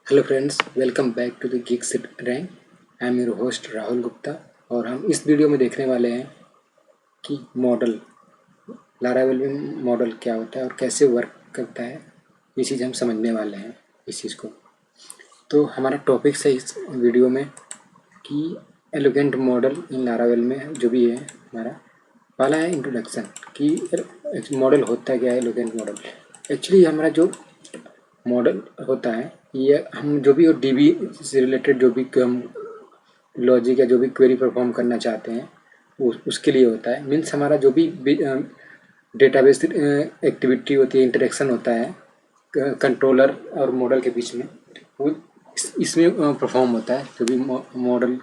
Hello friends, welcome back to the gig sit rank. I am your host Rahul Gupta और हम इस video में देखने वाले हैं कि मॉडल लारावेल में मॉडल क्या होता है और कैसे वर्क करता है। ये चीज़ हम समझने वाले हैं इस चीज़ को। तो हमारा टॉपिक है इस वीडियो में कि एलिगेंट मॉडल इन लारावेल में जो भी है हमारा पहला है इंट्रोडक्शन कि मॉडल होता है क्या है। एलिगेंट मॉडल एक्चुअली हमारा जो मॉडल होता है ये हम जो भी और डीबी से रिलेटेड जो भी हम लॉजिक या जो भी क्वेरी परफॉर्म करना चाहते हैं उसके लिए होता है। मीन्स हमारा जो भी डेटाबेस एक्टिविटी होती है, इंटरेक्शन होता है कंट्रोलर और मॉडल के बीच में, वो इसमें परफॉर्म होता है। जो भी मॉडल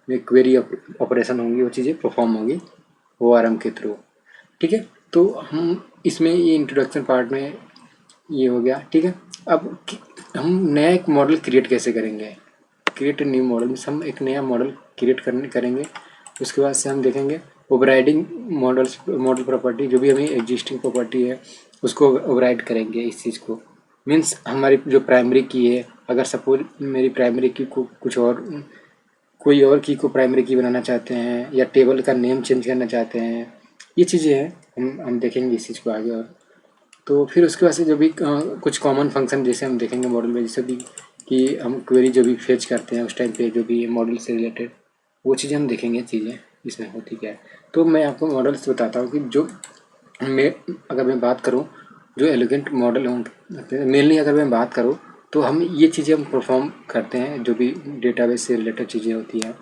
में क्वेरी ऑपरेशन होंगी वो चीज़ें परफॉर्म होंगी ORM के थ्रू। ठीक है, तो हम इसमें ये इंट्रोडक्शन पार्ट में ये हो गया। ठीक है, अब हम नया एक मॉडल क्रिएट कैसे करेंगे। क्रिएट न्यू मॉडल हम एक नया मॉडल क्रिएट करेंगे। उसके बाद से हम देखेंगे ओवरराइडिंग मॉडल प्रॉपर्टी, जो भी हमें एग्जिस्टिंग प्रॉपर्टी है उसको ओवरराइड करेंगे इस चीज़ को। मीन्स हमारी जो प्राइमरी की है, अगर सपोज मेरी प्राइमरी की को कुछ और कोई और की को प्राइमरी की बनाना चाहते हैं या टेबल का नेम चेंज करना चाहते हैं, ये चीज़ें हैं हम देखेंगे इस चीज़ को आगे। और तो फिर उसके बाद से जो भी कुछ कॉमन फंक्शन जैसे हम देखेंगे मॉडल में, जैसे भी कि हम क्वेरी जो भी फेच करते हैं उस टाइम पे जो भी मॉडल से रिलेटेड वो चीज़ें हम देखेंगे चीज़ें इसमें होती क्या है। तो मैं आपको मॉडल्स बताता हूँ कि जो अगर मैं बात करूँ जो एलिगेंट मॉडल होंगे, मेनली अगर मैं बात करूँ तो हम ये चीज़ें हम परफॉर्म करते हैं जो भी डेटाबेस से रिलेटेड चीज़ें होती हैं।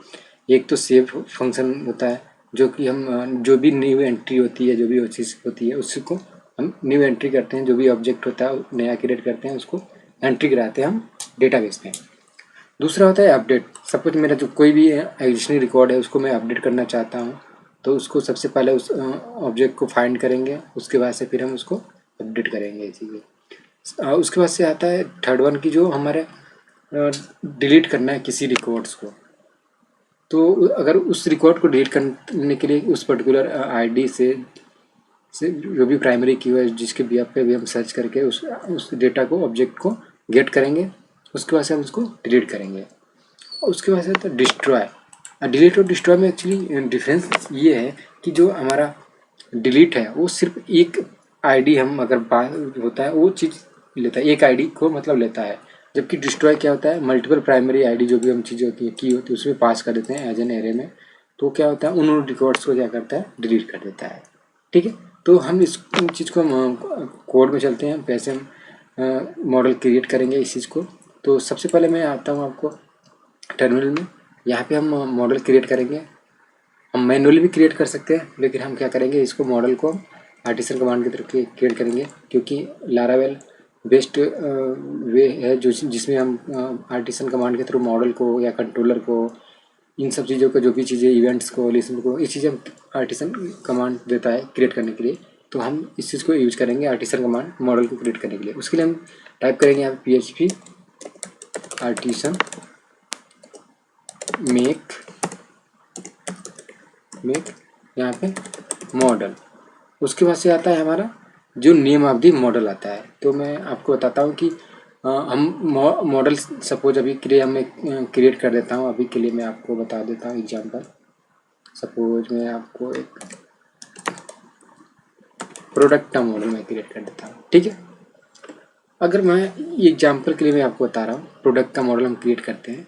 एक तो सेव फंक्शन होता है जो कि हम जो भी न्यू एंट्री होती है, जो भी चीज़ होती है उसको हम न्यू एंट्री करते हैं। जो भी ऑब्जेक्ट होता है नया क्रिएट करते हैं उसको एंट्री कराते हैं हम डेटाबेस में। दूसरा होता है अपडेट। सपोज मेरा जो कोई भी एग्जिस्टिंग रिकॉर्ड है उसको मैं अपडेट करना चाहता हूँ, तो उसको सबसे पहले उस ऑब्जेक्ट को फाइंड करेंगे, उसके बाद से फिर हम उसको अपडेट करेंगे चीज़ें। उसके बाद से आता है थर्ड वन की जो हमारे डिलीट करना है किसी रिकॉर्ड्स को। तो अगर उस रिकॉर्ड को डिलीट करने के लिए उस पर्टिकुलर आईडी से जो भी प्राइमरी की है जिसके बिहाफ पे भी हम सर्च करके उस डेटा को ऑब्जेक्ट को गेट करेंगे। उसके बाद से हम उसको डिलीट करेंगे। उसके बाद से तो डिस्ट्रॉय। डिलीट और डिस्ट्रॉय में एक्चुअली डिफरेंस ये है कि जो हमारा डिलीट है वो सिर्फ एक आईडी हम अगर होता है वो चीज़ लेता है, एक आईडी को मतलब लेता है। जबकि डिस्ट्रॉय क्या होता है, मल्टीपल प्राइमरी आईडी जो भी हम चीज़ें होती है की होती है उसमें पास कर देते हैं एज एन एरे में। तो क्या होता है उन रिकॉर्ड्स को क्या करता है डिलीट कर देता है। ठीक है, तो हम इस चीज़ को कोड में चलते हैं कैसे हम मॉडल क्रिएट करेंगे इस चीज़ को। तो सबसे पहले मैं आता हूँ आपको टर्मिनल में। यहाँ पे हम मॉडल क्रिएट करेंगे। हम मैनुअली भी क्रिएट कर सकते हैं, लेकिन हम क्या करेंगे इसको मॉडल को आर्टिसन कमांड की तरफ क्रिएट करेंगे, क्योंकि लारावेल बेस्ट वे है जो जिसमें हम आर्टिसन कमांड के थ्रू मॉडल को या कंट्रोलर को इन सब चीज़ों को जो भी चीज़ें इवेंट्स को लिस्ट को ये चीज़ें आर्टिसन कमांड देता है क्रिएट करने के लिए। तो हम इस चीज़ को यूज करेंगे आर्टिसन कमांड मॉडल को क्रिएट करने के लिए। उसके लिए हम टाइप करेंगे यहाँ पे PHP आर्टिसन मेक यहाँ पे मॉडल। उसके बाद से आता है हमारा जो नेम ऑफ दी मॉडल आता है। तो मैं आपको बताता हूँ कि हम मॉडल सपोज अभी के लिए मैं क्रिएट कर देता हूँ। अभी के लिए मैं आपको बता देता हूँ एग्जांपल। सपोज मैं आपको एक प्रोडक्ट का मॉडल में क्रिएट कर देता हूँ। ठीक है, अगर मैं ये एग्जांपल के लिए मैं आपको बता रहा हूँ प्रोडक्ट का मॉडल हम क्रिएट करते हैं।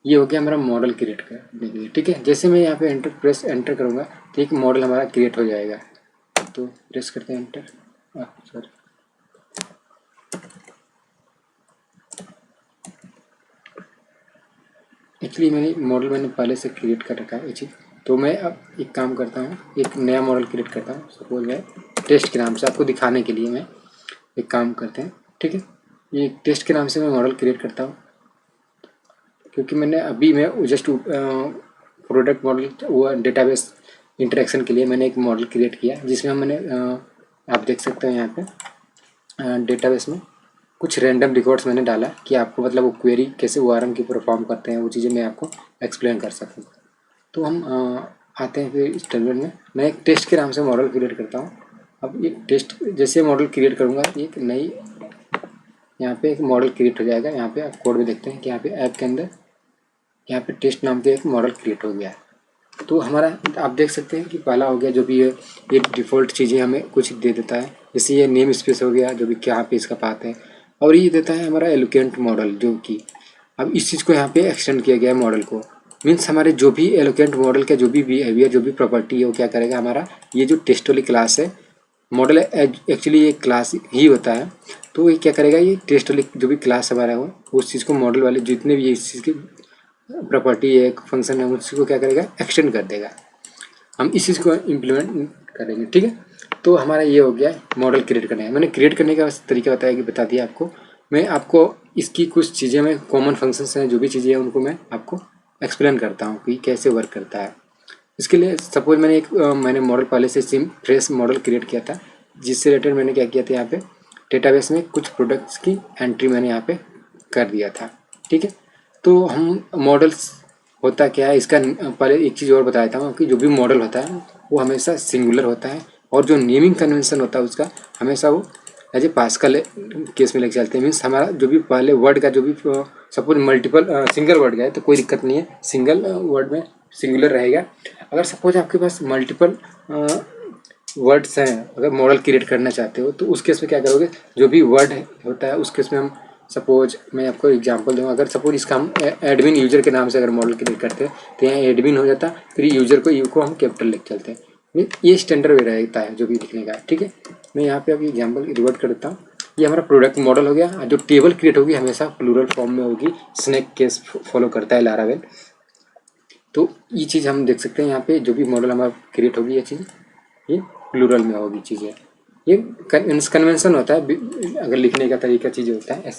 ये हो गया हमारा मॉडल क्रिएट करने के लिए। ठीक है, जैसे मैं यहाँ पे एंटर करूँगा तो एक मॉडल हमारा क्रिएट हो जाएगा। तो प्रेस करते हैं एंटर। सॉरी, एक्चुअली मैंने पहले से क्रिएट कर रखा है ये चीज़। तो मैं अब एक काम करता हूँ, एक नया मॉडल क्रिएट करता हूँ। सपोज मैं टेस्ट के नाम से आपको दिखाने के लिए मैं एक काम करते हैं। ठीक है, ये टेस्ट के नाम से मैं मॉडल क्रिएट करता हूँ, क्योंकि मैं जस्ट प्रोडक्ट मॉडल वो डेटाबेस इंटरेक्शन के लिए मैंने एक मॉडल क्रिएट किया, जिसमें मैंने आप देख सकते हैं यहाँ पे डेटाबेस में कुछ रैंडम रिकॉर्ड्स मैंने डाला कि आपको मतलब वो क्वेरी कैसे ORM की परफॉर्म करते हैं वो चीज़ें मैं आपको एक्सप्लेन कर सकूँ। तो हम आते हैं फिर इस टर्मिनल में। मैं एक टेस्ट के नाम से मॉडल क्रिएट करता हूँ। अब ये टेस्ट जैसे मॉडल क्रिएट करूँगा एक नई यहाँ पे एक मॉडल क्रिएट हो जाएगा। यहाँ पे आप कोड में देखते हैं कि यहाँ पे ऐप के अंदर यहाँ पे टेस्ट नाम के एक मॉडल क्रिएट हो गया है। तो हमारा आप देख सकते हैं कि पहला हो गया जो भी ये डिफ़ॉल्ट चीज़ें हमें कुछ दे देता है, जैसे ये नेम स्पेस हो गया जो भी क्या पे इसका पाथ है, और ये देता है हमारा एलोकेंट मॉडल जो कि अब इस चीज़ को यहाँ पे एक्सटेंड किया गया है मॉडल को। मीन्स हमारे जो भी एलोकेंट मॉडल का जो भी बिहेवियर जो भी प्रॉपर्टी है वो क्या करेगा, हमारा ये जो टेस्ट वाली क्लास है, मॉडल एक्चुअली ये क्लास ही होता है, तो ये क्या करेगा, ये टेस्ट वाली जो भी क्लास हमारा हो उस चीज़ को मॉडल वाले जितने भी इस चीज़ की प्रॉपर्टी है फंक्शन है उसी को क्या करेगा, एक्सटेंड कर देगा। हम इस चीज़ को इम्प्लीमेंट करेंगे। ठीक है, तो हमारा ये हो गया मॉडल क्रिएट करने का। मैंने क्रिएट करने का तरीका बता दिया आपको। मैं आपको इसकी कुछ चीज़ें में कॉमन फंक्शंस हैं जो भी चीज़ें हैं उनको मैं आपको एक्सप्लेन करता हूँ कि कैसे वर्क करता है। इसके लिए सपोज मैंने मॉडल पहले से सिम फ्रेश मॉडल क्रिएट किया था, जिससे रिलेटेड मैंने क्या किया था, यहाँ पे डेटाबेस में कुछ प्रोडक्ट्स की एंट्री मैंने यहाँ पे कर दिया था। ठीक है, तो हम मॉडल्स होता क्या है इसका पहले एक चीज़ और बता देता हूँ कि जो भी मॉडल होता है वो हमेशा सिंगुलर होता है, और जो नेमिंग कन्वेंशन होता है उसका हमेशा वो एज ए पास्कल केस में लेके चलते हैं। मीन्स हमारा जो भी पहले वर्ड का जो भी सपोज मल्टीपल सिंगल वर्ड का है तो कोई दिक्कत नहीं है, सिंगल वर्ड में सिंगुलर रहेगा। अगर सपोज आपके पास मल्टीपल वर्ड्स हैं, अगर मॉडल क्रिएट करना चाहते हो तो उस केस में क्या करोगे, जो भी वर्ड होता है उस केस में हम सपोज मैं आपको एग्जांपल दूंगा। अगर सपोज इसका हम एडमिन यूजर के नाम से अगर मॉडल क्रिएट करते हैं तो यहाँ एडमिन हो जाता, फिर यूजर को यू को हम कैपिटल लिख चलते हैं। ये स्टैंडर्ड वे रहता है जो भी लिखने का। ठीक है, मैं यहाँ पे अभी एग्जाम्पल रिवर्ट कर देता हूँ। ये हमारा प्रोडक्ट मॉडल हो गया। जो टेबल क्रिएट होगी हमेशा प्लूरल फॉर्म में होगी, स्नैक केस फॉलो करता है लारावेल। तो ये चीज़ हम देख सकते हैं यहाँ पे जो भी मॉडल हमारा क्रिएट होगी ये चीज़ ये प्लूरल में होगी चीज़ें। ये कन्वेंशन होता है अगर लिखने का तरीका चीज़ होता है।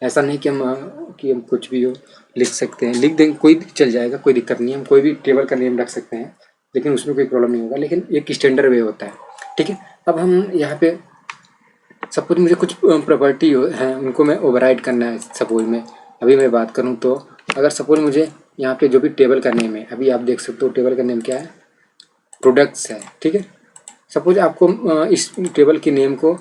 ऐसा नहीं कि हम कुछ भी हो लिख सकते हैं, लिख देंगे कोई चल जाएगा, कोई दिक्कत नहीं है। हम कोई भी टेबल का नेम रख सकते हैं लेकिन उसमें कोई प्रॉब्लम नहीं होगा, लेकिन एक स्टैंडर्ड वे होता है। ठीक है, अब हम यहाँ पे सपोज मुझे कुछ प्रॉपर्टी है उनको मैं ओवरराइड करना है। सपोज में अभी मैं बात करूँ तो अगर सपोज मुझे यहाँ पे जो भी टेबल का नेम है, अभी आप देख सकते हो टेबल का नेम क्या है, प्रोडक्ट्स है। ठीक है, सपोज आपको इस टेबल के नेम को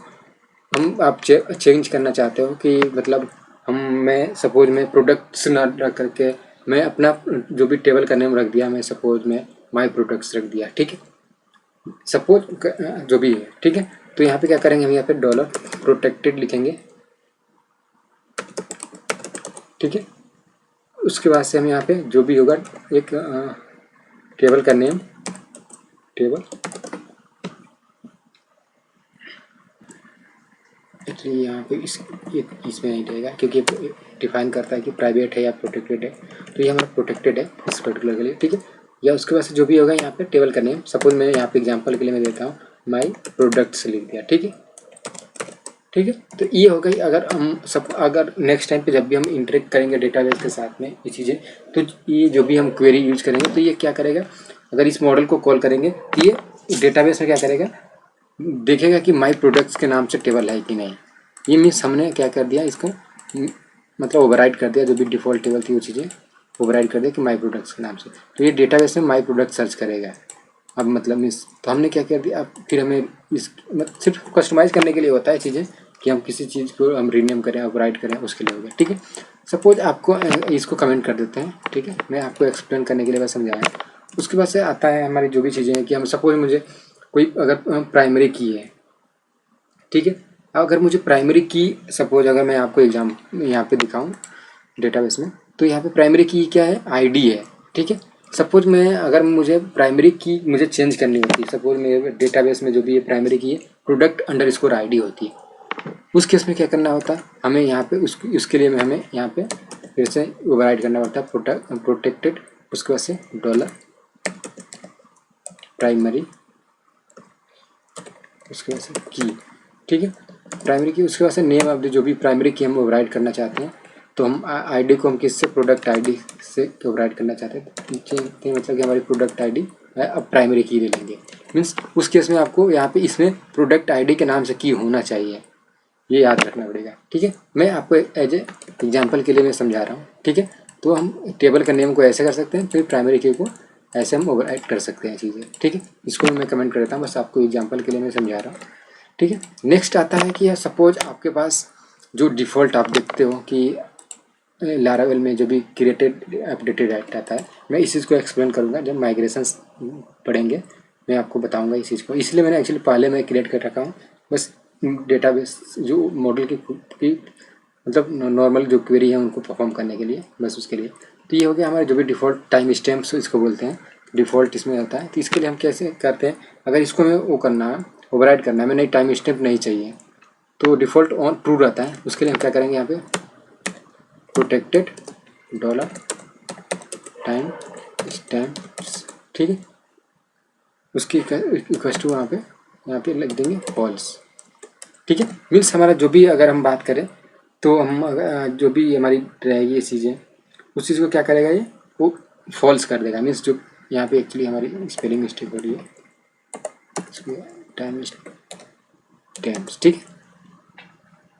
आप चेंज करना चाहते हो कि मतलब मैं सपोज में प्रोडक्ट्स ना रख करके मैं अपना जो भी टेबल का नेम रख दिया, मैं सपोज में माई प्रोडक्ट्स रख दिया। ठीक है, सपोज जो भी है। ठीक है, तो यहाँ पे क्या करेंगे, हम यहाँ पे डॉलर प्रोटेक्टेड लिखेंगे। ठीक है, उसके बाद से हम यहाँ पे जो भी होगा एक टेबल का नेम, टेबल एक्चुअली यहाँ पे इसमें नहीं रहेगा क्योंकि डिफाइन करता है कि प्राइवेट है या प्रोटेक्टेड है, तो ये हमारा प्रोटेक्टेड है इस पर्टिकुलर के लिए। ठीक है, या उसके बाद से जो भी होगा यहाँ पे टेबल का नेम, सपोज मैं यहाँ पे एग्जांपल के लिए मैं देता हूँ माई प्रोडक्ट्स लिख दिया। ठीक है, ठीक है, तो ये हो गई। अगर नेक्स्ट टाइम पे जब भी हम इंटरेक्ट करेंगे डेटाबेस के साथ में ये चीज़ें, तो ये जो भी हम क्वेरी यूज करेंगे तो ये क्या करेगा, अगर इस मॉडल को कॉल करेंगे तो ये डेटाबेस में क्या करेगा, देखेगा कि माई प्रोडक्ट्स के नाम से टेबल है कि नहीं। ये मीन्स हमने क्या कर दिया, इसको मतलब ओवरराइड कर दिया, जो भी डिफ़ॉल्ट टेबल थी वो चीज़ें ओवरराइड कर दिया कि माई प्रोडक्ट्स के नाम से। तो ये डेटाबेस में माई प्रोडक्ट सर्च करेगा। अब मतलब मीन्स तो हमने क्या कर दिया, अब फिर हमें इस सिर्फ कस्टमाइज़ करने के लिए होता है चीज़ें कि हम किसी चीज़ को हम रीनेम करें, ओवरराइड करें, उसके लिए हो गया। ठीक है, सपोज आपको इसको कमेंट कर देते हैं। ठीक है, मैं आपको एक्सप्लेन करने के लिए बस समझाया। उसके बाद से आता है हमारी जो भी चीज़ें हैं कि हम सपोज मुझे कोई अगर प्राइमरी की है। ठीक है, अगर मुझे प्राइमरी की सपोज अगर मैं आपको एग्जाम यहाँ पे दिखाऊं डेटाबेस में, तो यहाँ पे प्राइमरी की क्या है, आईडी है। ठीक है, सपोज मैं अगर मुझे प्राइमरी की मुझे चेंज करनी होती है, सपोज मेरे डेटाबेस में जो भी है प्राइमरी की है प्रोडक्ट अंडरस्कोर आईडी होती है, उस केस में क्या करना होता है हमें यहाँ पे उसके लिए हमें यहाँ पे फिर से ओवरराइड करना पड़ता है प्रोटेक्टेड, उसके बाद से डॉलर प्राइमरी, उसके बाद से की। ठीक है, प्राइमरी की, उसके बाद से नेम ऑफ द जो भी प्राइमरी की हम ओवरराइड करना चाहते हैं, तो हम आईडी को हम किससे, प्रोडक्ट आईडी से ओवरराइड करना चाहते हैं, तो मतलब कि हमारी प्रोडक्ट आईडी है, अब प्राइमरी की ले लेंगे। मीन्स उस केस में आपको यहाँ पे इसमें प्रोडक्ट आईडी के नाम से की होना चाहिए, ये याद रखना पड़ेगा। ठीक है, मैं आपको एज ए एग्जाम्पल के लिए मैं समझा रहा हूँ। ठीक है, तो हम टेबल का नेम को ऐसे कर सकते हैं, फिर प्राइमरी की को ऐसे हम ओवरराइड कर सकते हैं चीज़ें। ठीक है, इसको मैं कमेंट कर देता हूँ, बस आपको एग्जाम्पल के लिए मैं समझा रहा हूँ। ठीक है, नेक्स्ट आता है कि सपोज आपके पास जो डिफ़ॉल्ट आप देखते हो कि लारावेल में जो भी क्रिएटेड अपडेटेड आता है, मैं इस चीज़ को एक्सप्लेन करूँगा जब माइग्रेशंस पढ़ेंगे, मैं आपको बताऊँगा इस चीज़ को। इसलिए मैंने एक्चुअली पहले मैं क्रिएट कर रखा हूँ बस डेटाबेस जो मॉडल की मतलब नॉर्मल जो क्वेरी है उनको परफॉर्म करने के लिए, बस उसके लिए। तो ये हो गया हमारे जो भी डिफ़ॉल्ट टाइम स्टैम्प्स इसको बोलते हैं, डिफ़ॉल्ट इसमें होता है। तो इसके लिए हम कैसे करते हैं, अगर इसको हमें वो करना है, ओवरराइड करना है, हमें नई टाइम स्टैम्प नहीं चाहिए, तो डिफ़ॉल्ट ऑन ट्रू रहता है। उसके लिए हम क्या करेंगे, यहाँ पे प्रोटेक्टेड डॉलर टाइम स्टैम्प्स, ठीक है, उसकी इक्वल टू यहाँ पे लिख देंगे फॉल्स, ठीक है। मीन्स हमारा जो भी अगर हम बात करें तो हम जो भी हमारी रहेगी ये चीज़ें, उस चीज़ को क्या करेगा ये, वो फॉल्स कर देगा। मीन्स जो यहाँ पे एक्चुअली हमारी स्पेलिंग मिस्टेक हो रही है, टाइम स्टैम्प्स, ठीक है,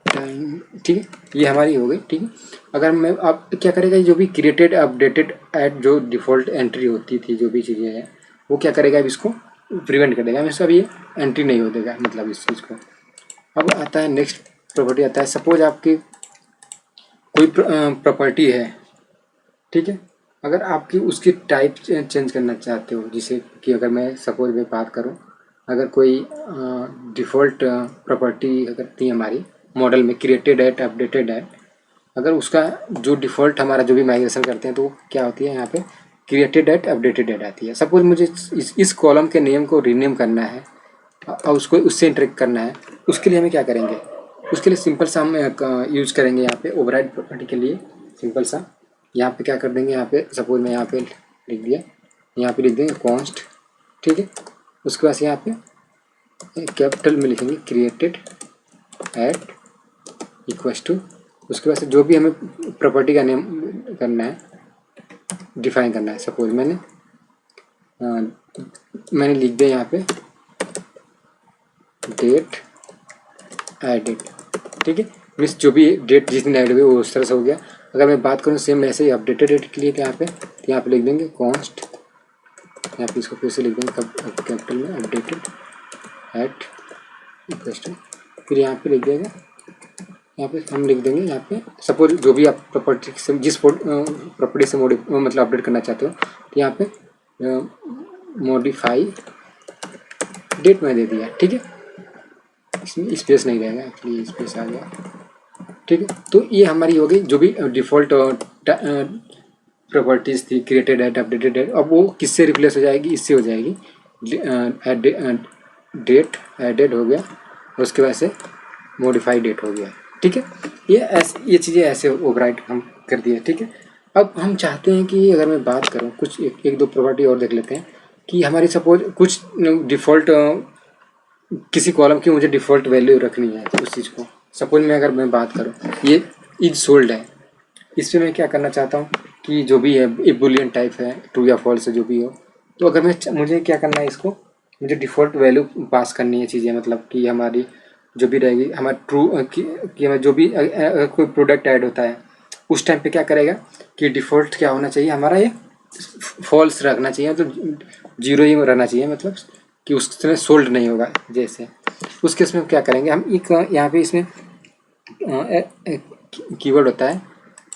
टाइम, ठीक है, ये हमारी हो गई, ठीक है। अगर मैं अब क्या करेगा, जो भी क्रिएटेड अपडेटेड एट जो डिफ़ॉल्ट एंट्री होती थी, जो भी चीज़ें हैं, वो क्या करेगा, अब इसको प्रिवेंट कर देगा। मीन्स अब ये एंट्री नहीं हो देगा, मतलब इस चीज़ को। अब आता है नेक्स्ट प्रॉपर्टी आता है, सपोज आपकी कोई प्रॉपर्टी है, ठीक है, अगर आपकी उसकी टाइप चेंज करना चाहते हो, जैसे कि अगर मैं सपोज मैं बात करूं, अगर कोई डिफ़ॉल्ट प्रॉपर्टी अगर थी हमारी मॉडल में क्रिएटेड एट अपडेटेड एट, अगर उसका जो डिफ़ॉल्ट हमारा जो भी माइग्रेशन करते हैं तो क्या होती है, यहाँ पे क्रिएटेड एट अपडेटेड एट आती है। सपोज मुझे इस कॉलम के नेम को रीनेम करना है और उसको उससे इंटरेक्ट करना है, उसके लिए हमें क्या करेंगे, उसके लिए सिंपल सा हम यूज़ करेंगे यहाँ पे ओवरराइड प्रॉपर्टी के लिए। सिंपल सा यहाँ पे क्या कर देंगे, यहाँ पे सपोज मैं यहाँ पे लिख दिया, यहाँ पे लिख देंगे कॉन्स्ट, ठीक है। उसके बाद यहाँ पे कैपिटल में लिखेंगे क्रिएटेड एट इक्वल्स टू, उसके बाद जो भी हमें प्रॉपर्टी का नेम करना है, डिफाइन करना है, सपोज मैंने लिख दिया यहाँ पे डेट एडेड, ठीक है। मीन्स जो भी डेट जिस दिन ऐड हुई वो उस तरह से हो गया। अगर मैं बात करूँ सेम ऐसे ही अपडेटेड डेट के लिए, तो यहाँ पे लिख देंगे कॉन्स्ट, यहाँ पे इसको फिर से लिख देंगे कैपिटल में अपडेटेड एट इक्वल्स टू, फिर यहाँ पे लिख देंगे, यहाँ पे हम लिख देंगे यहाँ पे सपोज जो भी आप प्रॉपर्टी से जिस प्रॉपर्टी से मतलब अपडेट करना चाहते हो, तो यहाँ पे मॉडिफाई डेट में दे दिया, ठीक है। इसमें स्पेस नहीं रहेगा, एक्चुअली स्पेस आ गया, ठीक है। तो ये हमारी हो गई जो भी डिफ़ॉल्ट प्रॉपर्टीज़ थी क्रिएटेड एट अपडेटेड एट। अब वो किससे रिप्लेस हो जाएगी, इससे हो जाएगी डेट एडेड हो गया, उसके बाद से मॉडिफाई डेट हो गया, ठीक है। ये चीज़ें ऐसे ओवरराइड हम कर दिए, ठीक है। अब हम चाहते हैं कि अगर मैं बात करूँ कुछ एक दो प्रॉपर्टी और देख लेते हैं कि हमारी सपोज कुछ डिफ़ॉल्ट किसी कॉलम की मुझे डिफ़ॉल्ट वैल्यू रखनी है, तो उस चीज़ को सपोज अगर मैं बात करूँ, ये इज सोल्ड है, इस पर मैं क्या करना चाहता हूँ कि जो भी है एक बुलियन टाइप है, ट्रू या फॉल्स जो भी हो, तो अगर मुझे क्या करना है, इसको मुझे डिफ़ॉल्ट वैल्यू पास करनी है चीज़ें, मतलब कि हमारी जो भी रहेगी हमारा ट्रू कि हमें जो भी अगर कोई प्रोडक्ट ऐड होता है उस टाइम पे क्या करेगा कि डिफ़ॉल्ट क्या होना चाहिए, हमारा ये फॉल्स रखना चाहिए, मतलब जीरो ही रहना चाहिए, मतलब कि उस समय सोल्ड नहीं होगा। जैसे उस केस में क्या करेंगे, हम एक यहाँ पे इसमें कीवर्ड होता है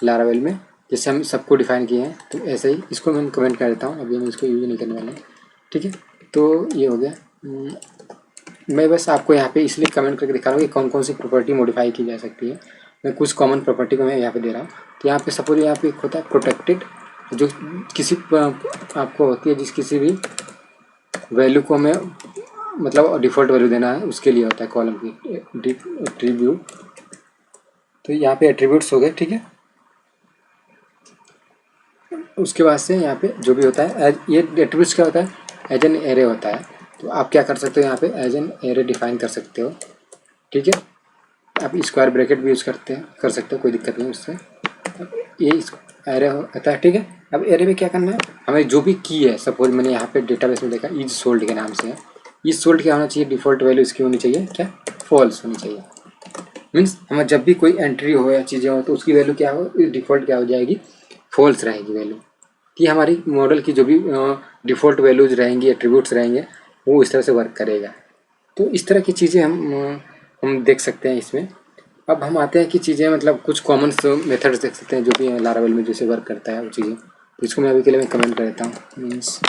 लारावेल में, जैसे हम सबको डिफाइन किए हैं, तो ऐसे ही इसको मैं कमेंट कर देता हूँ, अभी हम इसको यूज नहीं करने वाले हैं, ठीक है। तो ये हो गया। मैं बस आपको यहाँ पे इसलिए कमेंट करके दिखा रहा हूँ कि कौन कौन सी प्रॉपर्टी मॉडिफाई की जा सकती है। मैं कुछ कॉमन प्रॉपर्टी को मैं यहाँ पे दे रहा हूँ। तो यहाँ पे सपोज यहाँ पे एक होता है प्रोटेक्टेड, जो किसी आपको होती है जिस किसी भी वैल्यू को हमें मतलब डिफ़ॉल्ट वैल्यू देना है, उसके लिए होता है कॉलम की एट्रीब्यूट। तो यहाँ पे एट्रीब्यूट्स हो गए, ठीक है। उसके बाद से यहाँ पे जो भी होता है ये एट्रीब्यूट्स क्या होता है, एज एन एरे होता है। तो आप क्या कर सकते हो, यहाँ पे एज एन एरे डिफाइन कर सकते हो, ठीक है। आप स्क्वायर ब्रैकेट भी यूज़ कर सकते हो, कोई दिक्कत नहीं उससे। ये एरे होता है, ठीक है। अब एरे में क्या करना है, हमें जो भी की है, सपोज मैंने यहाँ पे डेटाबेस में देखा इज सोल्ड के नाम से है, इज सोल्ड क्या होना चाहिए, डिफ़ॉल्ट वैल्यू इसकी होनी चाहिए क्या, फॉल्स होनी चाहिए। मीन्स हमें जब भी कोई एंट्री हो या चीज़ें हो तो उसकी वैल्यू क्या हो, डिफ़ॉल्ट क्या हो जाएगी, फॉल्स रहेगी वैल्यू। कि हमारी मॉडल की जो भी डिफ़ॉल्ट वैल्यूज रहेंगी, एट्रीब्यूट्स रहेंगे, वो इस तरह से वर्क करेगा। तो इस तरह की चीज़ें हम देख सकते हैं इसमें। अब हम आते हैं कि चीज़ें मतलब कुछ कॉमन मेथड्स देख सकते हैं जो भी लारावेल में जैसे वर्क करता है वो चीज़ें, तो इसको मैं अभी के लिए मैं कमेंट कर देता हूँ। मीन्स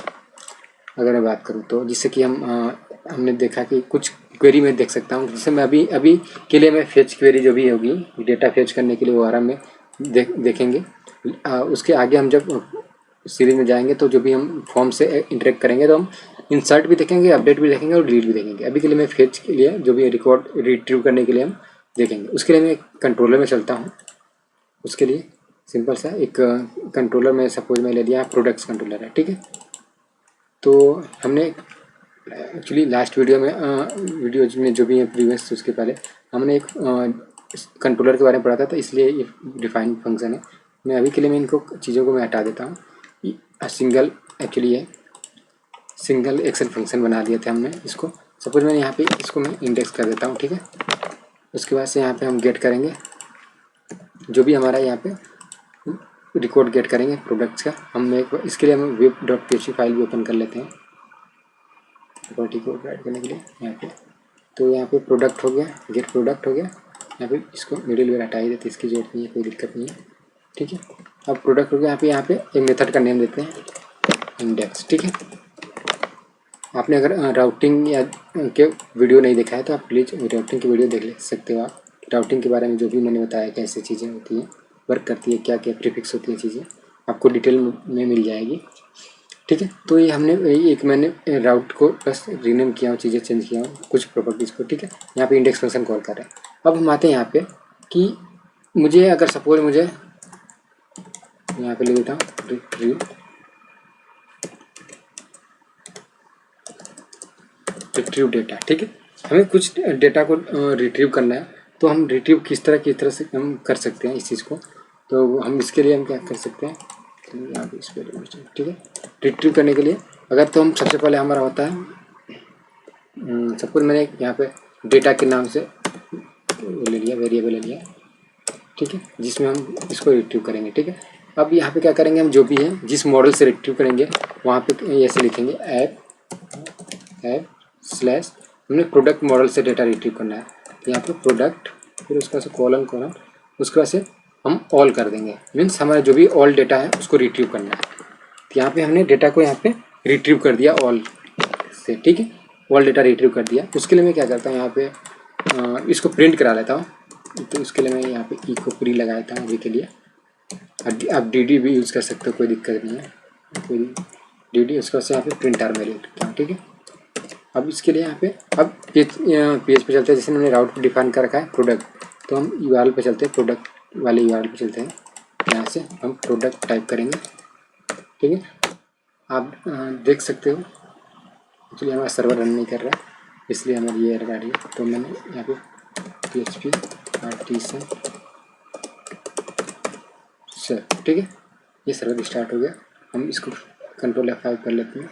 अगर मैं बात करूँ तो जिससे कि हमने देखा कि कुछ क्वेरी में देख सकता हूँ, जिससे मैं अभी के लिए मैं फेच क्वेरी जो भी होगी डेटा फेच करने के लिए वो आराम में देखेंगे। उसके आगे हम जब सीरीज में जाएंगे तो जो भी हम फॉर्म से इंटरेक्ट करेंगे तो हम इंसर्ट भी देखेंगे, अपडेट भी देखेंगे और डिलीट भी देखेंगे। अभी के लिए मैं फेच के लिए जो भी रिकॉर्ड रिट्रीव करने के लिए हम देखेंगे। उसके लिए मैं कंट्रोलर में चलता हूँ। उसके लिए सिंपल सा एक कंट्रोलर में सपोज मैं ले लिया, प्रोडक्ट्स कंट्रोलर है, ठीक है। तो हमने एक्चुअली लास्ट वीडियो में जो भी है प्रीवियस उसके पहले हमने एक कंट्रोलर के बारे में पढ़ा था, तो इसलिए ये डिफाइन फंक्शन है। मैं अभी के लिए मैं इनको चीज़ों को मैं हटा देता हूँ। सिंगल एक्चुअली है सिंगल एक्सेल फंक्शन बना दिए थे हमने इसको। सपोज मैंने यहाँ पे इसको मैं इंडेक्स कर देता हूँ, ठीक है। उसके बाद से यहाँ पे हम गेट करेंगे जो भी हमारा यहाँ पे रिकॉर्ड गेट करेंगे प्रोडक्ट्स का। हम इसके लिए हम web.php फाइल भी ओपन कर लेते हैं प्रॉपर्टी को ऐड करने के लिए यहाँ पे। तो यहाँ पे प्रोडक्ट हो गया, गेट प्रोडक्ट हो गया। यहाँ पे इसको मिडिल वेयर हटा ही देते, इसकी जरूरत नहीं है, कोई दिक्कत नहीं है, ठीक है। अब प्रोडक्ट हो गया। यहाँ पे एक मेथड का नेम देते हैं इंडेक्स, ठीक है। आपने अगर राउटिंग या के वीडियो नहीं देखा है तो आप प्लीज़ राउटिंग की वीडियो देख ले सकते हो आप। राउटिंग के बारे में जो भी मैंने बताया कैसे चीज़ें होती हैं, वर्क करती है, क्या क्या प्रीफिक्स होती हैं, चीज़ें आपको डिटेल में मिल जाएगी, ठीक है। तो ये हमने मैंने राउट को बस रीनेम किया हूँ, चीज़ें चेंज किया हूँ कुछ प्रॉपर्टीज़ को, ठीक है। यहाँ पे इंडेक्स फंक्शन कॉल कर रहे हैं। अब हम आते हैं यहाँ पे कि मुझे अगर सपोज मुझे यहाँ पे ले देता हूँ रिट्रीव डेटा, ठीक है। हमें कुछ डेटा को रिट्रीव करना है, तो हम रिट्रीव किस तरह से हम कर सकते हैं इस चीज़ को। तो हम इसके लिए हम क्या कर सकते हैं, तो यहाँ पे इस पर ठीक है। रिट्रीव करने के लिए अगर तो हम सबसे पहले हमारा होता है सपोज मैंने यहाँ पे डेटा के नाम से ले लिया, वेरिएबल ले लिया, ठीक है, जिसमें हम इसको रिट्रीव करेंगे, ठीक है। अब यहाँ पे क्या करेंगे, हम जो भी है जिस मॉडल से रिट्रीव करेंगे वहाँ पे ऐसे लिखेंगे ऐप स्लैश हमने प्रोडक्ट मॉडल से डेटा रिट्रीव करना है, तो यहाँ पे प्रोडक्ट फिर उसका से कॉलन उसके बाद से हम ऑल कर देंगे। मीन्स हमारा जो भी ऑल डेटा है उसको रिट्रीव करना है। तो यहाँ पे हमने डेटा को यहाँ पे रिट्रीव कर दिया ऑल से, ठीक है। ऑल डेटा रिट्रीव कर दिया। उसके लिए मैं क्या करता हूँ, यहाँ पे इसको प्रिंट करा लेता हूँ। तो उसके लिए मैं यहाँ पे ई को प्री लगा देता हूँ अभी के लिए। आप डी भी यूज़ कर सकते हो, कोई दिक्कत नहीं है, कोई डी उसके बाद से यहाँ पे प्रिंट आर में लिखता हूँ, ठीक है। अब इसके लिए यहाँ पे अब पेज पे चलते हैं। जैसे मैंने राउट को डिफाइन कर रखा है प्रोडक्ट, तो हम यूआरएल पे चलते हैं, प्रोडक्ट वाले यूआरएल पे चलते हैं। यहाँ से हम प्रोडक्ट टाइप करेंगे, ठीक है। आप देख सकते हो एक्चुअली हमारा सर्वर रन नहीं कर रहा है इसलिए हमारी ये एरर आ रही है। तो मैंने यहाँ पे PHP आर्टिसन सर, ठीक है, ये सर्वर स्टार्ट हो गया। हम इसको कंट्रोल F5 कर लेते हैं।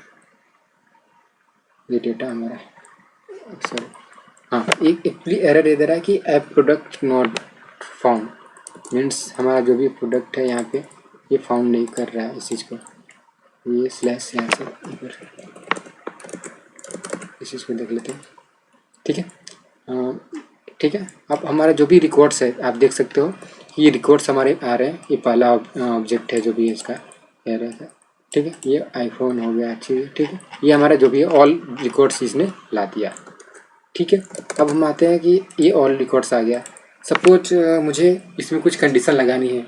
ये डेटा हमारा सर हाँ एक एरर दे रहा है कि app product not found. Means हमारा जो भी प्रोडक्ट है यहाँ पे ये फाउंड नहीं कर रहा है इस चीज़ को। ये स्लैश यहाँ से इस चीज़ को देख लेते हैं, ठीक है। ठीक है, अब हमारा जो भी रिकॉर्ड्स है आप देख सकते हो ये रिकॉर्ड्स हमारे आ रहे हैं। ये पहला ऑब्जेक्ट है जो भी है इसका एरर है, ठीक है। ये आईफोन हो गया, अच्छी, ठीक है। ये हमारा जो भी है ऑल रिकॉर्ड्स इसने ला दिया, ठीक है। अब हम आते हैं कि ये ऑल रिकॉर्ड्स आ गया। सपोज मुझे इसमें कुछ कंडीशन लगानी है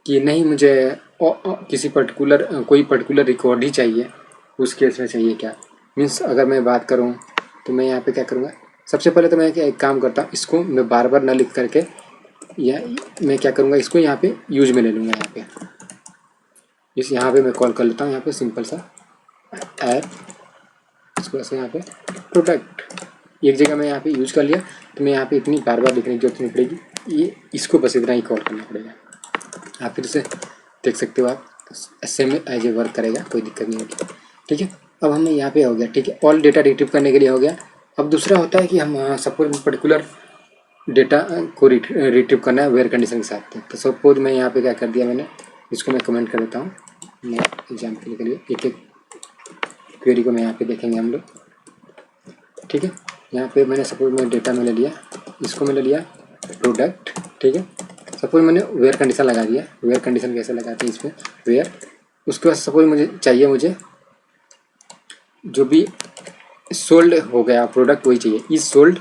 कि नहीं मुझे किसी पर्टिकुलर कोई पर्टिकुलर रिकॉर्ड ही चाहिए, उस केस में चाहिए क्या। मीन्स अगर मैं बात करूँ तो मैं यहाँ पे क्या करूँगा, सबसे पहले तो मैं एक काम करता हूँ, इसको मैं बार बार ना लिख करके या मैं क्या करूँगा, इसको यहाँ पे यूज में ले लूँगा। यहाँ पे यहाँ पे मैं कॉल कर लेता हूँ, यहाँ पे सिंपल सा ऐप, इसको ऐसे यहाँ पे प्रोडक्ट एक जगह मैं यहाँ पे यूज कर लिया। तो मैं यहाँ पे इतनी बार बार लिखने की जरूरत नहीं पड़ेगी, ये इसको बस इतना ही कॉल करना पड़ेगा। आप फिर से देख सकते हो, आप सेम एज ए वर्क करेगा, कोई दिक्कत नहीं होगी, ठीक है। अब हमें यहाँ पे हो गया, ठीक है, ऑल डेटा रिट्रीव करने के लिए हो गया। अब दूसरा होता है कि हम सपोज पर्टिकुलर डेटा को रिट्रीव करना है वेयर कंडीशन के साथ। तो सपोज मैं यहाँ पे क्या कर दिया, मैंने इसको मैं कमेंट कर देता हूँ। मैं एग्जाम्पल के लिए एक क्वेरी को मैं यहाँ पे देखेंगे हम लोग, ठीक है। यहाँ पे मैंने सपोज मैं डेटा में ले लिया, इसको मैं ले लिया प्रोडक्ट, ठीक है। सपोज मैंने वेयर कंडीशन लगा दिया। वेयर कंडीशन कैसे लगाते हैं इसमें, वेयर, उसके बाद सपोज मुझे चाहिए, मुझे जो भी सोल्ड हो गया प्रोडक्ट वही चाहिए। इज सोल्ड,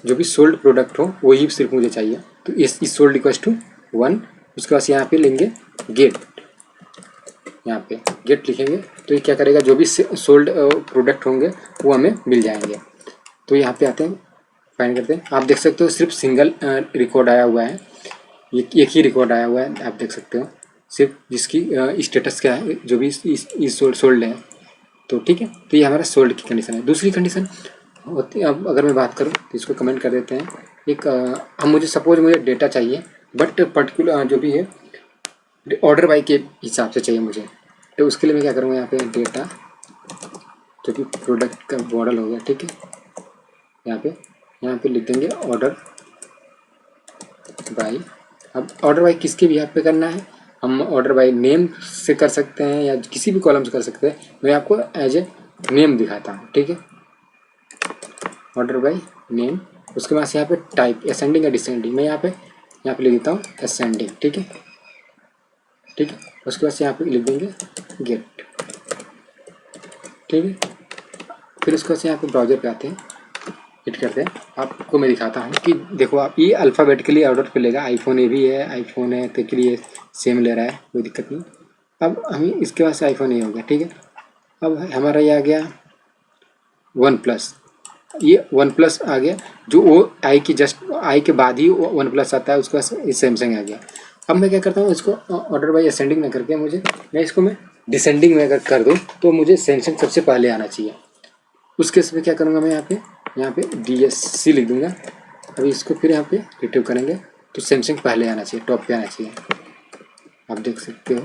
जो भी सोल्ड प्रोडक्ट हो वही सिर्फ मुझे चाहिए। तो इस सोल्ड इक्वल्स टू 1। उसके बाद यहाँ पे लेंगे गेट, यहाँ पे गेट लिखेंगे तो ये क्या करेगा, जो भी सोल्ड प्रोडक्ट होंगे वो हमें मिल जाएंगे। तो यहाँ पे आते हैं, फाइंड करते हैं। आप देख सकते हो सिर्फ सिंगल रिकॉर्ड आया हुआ है, एक ही रिकॉर्ड आया हुआ है, आप देख सकते हो सिर्फ, जिसकी स्टेटस क्या है, जो भी इस सोल्ड है। तो ठीक है, तो ये हमारा सोल्ड की कंडीशन है। दूसरी कंडीशन होती है, अब अगर मैं बात करूँ तो इसको कमेंट कर देते हैं। एक हम मुझे सपोज मुझे डेटा चाहिए, बट पर्टिकुलर जो भी है ऑर्डर बाई के हिसाब से चाहिए मुझे। तो उसके लिए मैं क्या करूँगा, यहाँ पे डेटा जो कि प्रोडक्ट का मॉडल हो गया, ठीक है। यहाँ पे लिख देंगे ऑर्डर बाई। अब ऑर्डर बाई किसके भी यहाँ पे करना है, हम ऑर्डर बाई नेम से कर सकते हैं या किसी भी कॉलम से कर सकते हैं। मैं आपको एज ए नेम दिखाता हूँ, ठीक है। ऑर्डर बाई नेम, उसके बाद यहाँ पे टाइप असेंडिंग या डिसेंडिंग, मैं यहाँ पे लिख देता हूँ असेंडिंग, ठीक है। उसके बाद यहाँ पे लिख देंगे गेट, ठीक है। फिर उसके बाद यहाँ पे ब्राउजर पे आते हैं, हिट करते हैं। आपको मैं दिखाता हूँ कि देखो, आप ये अल्फ़ाबेटिकली ऑर्डर पे लेगा। आईफोन ये भी है, आईफोन है तो के लिए सेम ले रहा है, कोई दिक्कत नहीं। अब हम इसके बाद से आईफोन ये हो गया, ठीक है। अब हमारा ये आ गया वन प्लस, ये वन प्लस आ गया, जो वो आई की जस्ट आई के बाद ही वन प्लस आता है, उसके बाद सैमसंग आ गया। अब मैं क्या करता हूँ, इसको ऑर्डर बाई असेंडिंग में करके मैं इसको डिसेंडिंग में अगर कर दूँ तो मुझे सैमसंग सबसे पहले आना चाहिए। उस केस में क्या करूँगा, मैं यहाँ पे DSC लिख दूँगा। अभी इसको फिर यहाँ पे रिट्रीव करेंगे तो सैमसंग पहले आना चाहिए, टॉप पे आना चाहिए। आप देख सकते हो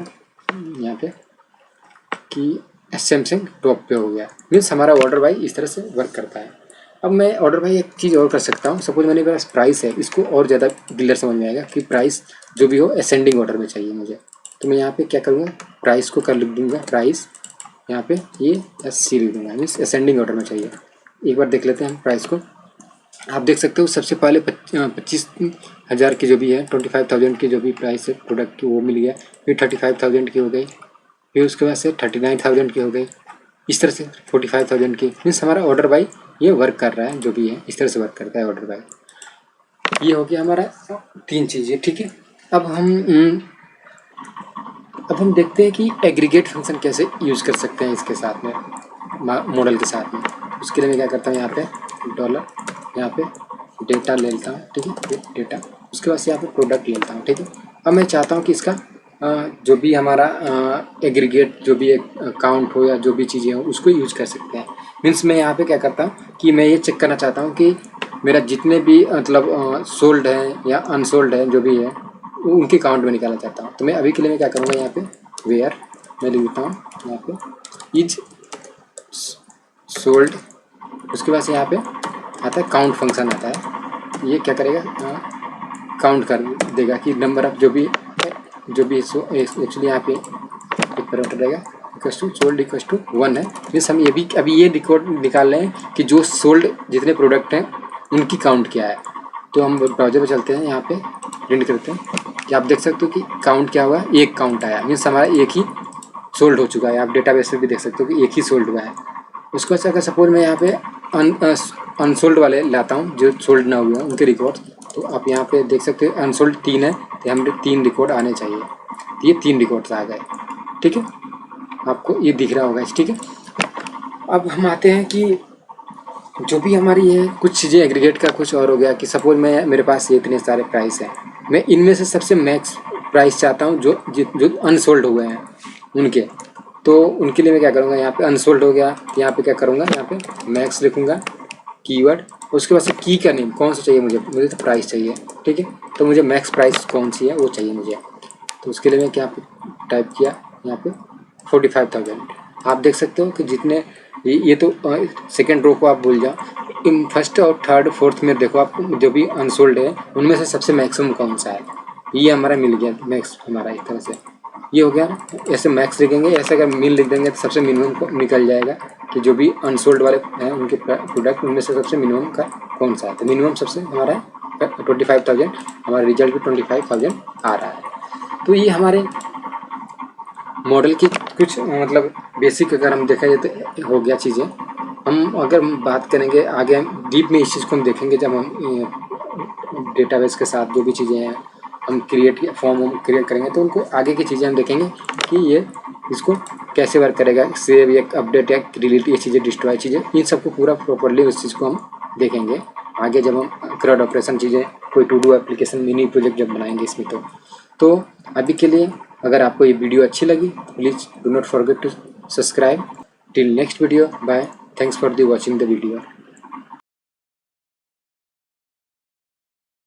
यहाँ पे कि सैमसंग टॉप पे हो गया, मीन्स हमारा ऑर्डर बाई इस तरह से वर्क करता है। अब मैं ऑर्डर बाई एक चीज़ और कर सकता हूँ। सपोज मेरे पास प्राइस है, इसको और ज़्यादा क्लियर समझ में आएगा कि प्राइस जो भी हो असेंडिंग ऑर्डर में चाहिए मुझे। तो मैं यहाँ पे क्या करूँगा, प्राइस को कर लिख दूँगा, प्राइस यहाँ पे ये SC लिख दूँगा, मीन्स असेंडिंग ऑर्डर में चाहिए। एक बार देख लेते हैं हम प्राइस को। आप देख सकते हो सबसे पहले 25,000 की जो भी है, 25,000 की जो भी प्राइस है प्रोडक्ट की वो मिल गया। फिर 35,000 की हो गई, फिर उसके बाद से 39,000 की हो गई, इस तरह से 45,000 की। मीन्स हमारा ऑर्डर बाई ये वर्क कर रहा है, जो भी है इस तरह से वर्क करता है ऑर्डर बाई। ये हो गया हमारा 3 चीज़ें, ठीक है। अब हम देखते हैं कि एग्रीगेट फंक्शन कैसे यूज़ कर सकते हैं इसके साथ में, मॉडल के साथ में। उसके लिए मैं क्या करता हूँ, यहाँ पे डॉलर, यहाँ पे डेटा ले लेता हूँ, ठीक है, डेटा। उसके बाद से यहाँ पे प्रोडक्ट ले लेता हूँ, ठीक है। अब मैं चाहता हूँ कि इसका जो भी हमारा एग्रीगेट जो भी एक काउंट हो या जो भी चीज़ें हो उसको यूज कर सकते हैं। मीन्स मैं यहाँ पे क्या करता हूँ कि मैं ये चेक करना चाहता हूँ कि मेरा जितने भी मतलब सोल्ड है या अनसोल्ड है जो भी है उनके काउंट में निकालना चाहता हूँ। तो मैं अभी के लिए मैं क्या करूँगा, यहाँ पे वेयर मैं लिख देता हूँ, यहाँ पे इज सोल्ड। उसके बाद से यहाँ पे आता है काउंट फंक्शन आता है। ये क्या करेगा, काउंट कर देगा कि नंबर ऑफ जो भी एक्चुअली यहाँ पे एक पैरामीटर रहेगा equals to sold equals to 1 है। मीन्स हम ये भी अभी ये रिकॉर्ड निकाल रहे हैं कि जो सोल्ड जितने प्रोडक्ट हैं उनकी काउंट क्या है। तो हम ब्राउजर पे चलते हैं, यहाँ पे प्रिंट करते हैं कि आप देख सकते हो कि काउंट क्या हुआ, एक काउंट आया। मीन्स हमारा एक ही सोल्ड हो चुका है। आप डेटाबेस में भी देख सकते हो कि एक ही सोल्ड हुआ है। उसको अगर सपोज मैं यहाँ पे अनसोल्ड वाले लाता हूँ जो सोल्ड ना हुए हैं उनके रिकॉर्ड, तो आप यहाँ पे देख सकते हो अनसोल्ड 3 है, तो हमें 3 रिकॉर्ड आने चाहिए। तो ये 3 रिकॉर्ड्स आ गए, ठीक है, आपको ये दिख रहा होगा, ठीक है। अब हम आते हैं कि जो भी हमारी है कुछ चीज़ें एग्रीगेट का कुछ और हो गया कि सपोज मेरे पास ये इतने सारे प्राइस हैं, मैं इनमें से सबसे मैक्स प्राइस चाहता हूँ जो अनसोल्ड हुए हैं उनके। तो उनके लिए मैं क्या करूँगा, यहाँ पे अनसोल्ड हो गया, यहाँ पे क्या करूँगा, यहाँ पे मैक्स लिखूँगा कीवर्ड। उसके बाद से की का नेम कौन सा चाहिए मुझे तो प्राइस चाहिए, ठीक है। तो मुझे मैक्स प्राइस कौन सी है वो चाहिए मुझे। तो उसके लिए मैं क्या टाइप किया, यहाँ पे 45,000। आप देख सकते हो कि जितने ये तो सेकेंड रो को आप भूल जाओ, इन फर्स्ट और थर्ड फोर्थ में देखो आप जो भी अनसोल्ड है उनमें से सबसे मैक्सिमम कौन सा है, ये हमारा मिल गया मैक्स हमारा। इस तरह से ये हो गया ना। ऐसे मैक्स लिखेंगे, ऐसे अगर मिल लिख देंगे तो सबसे मिनिमम को निकल जाएगा कि जो भी अनसोल्ड वाले हैं उनके प्रोडक्ट उनमें से सबसे मिनिमम का कौन सा है। तो मिनिमम सबसे हमारा 25,000, हमारा रिजल्ट भी 25,000 आ रहा है। तो ये हमारे मॉडल की कुछ मतलब बेसिक अगर हम देखा जाए तो हो गया चीज़ें। हम अगर बात करेंगे आगे, हम डीप में इस चीज़ को हम देखेंगे जब हम डेटाबेस के साथ जो भी चीज़ें हैं हम फॉर्म क्रिएट करेंगे, तो उनको आगे की चीज़ें हम देखेंगे कि ये इसको कैसे वर्क करेगा, सेव या अपडेट या डिलीट, ये चीज़ें डिस्ट्रॉय चीज़ें, इन सबको पूरा प्रॉपर्ली उस चीज़ को हम देखेंगे आगे जब हम CRUD ऑपरेशन चीज़ें, कोई to do application mini project जब बनाएंगे इसमें। तो अभी के लिए अगर आपको ये वीडियो अच्छी लगी, please do not forget to subscribe. Till next video, bye, thanks for the watching the video.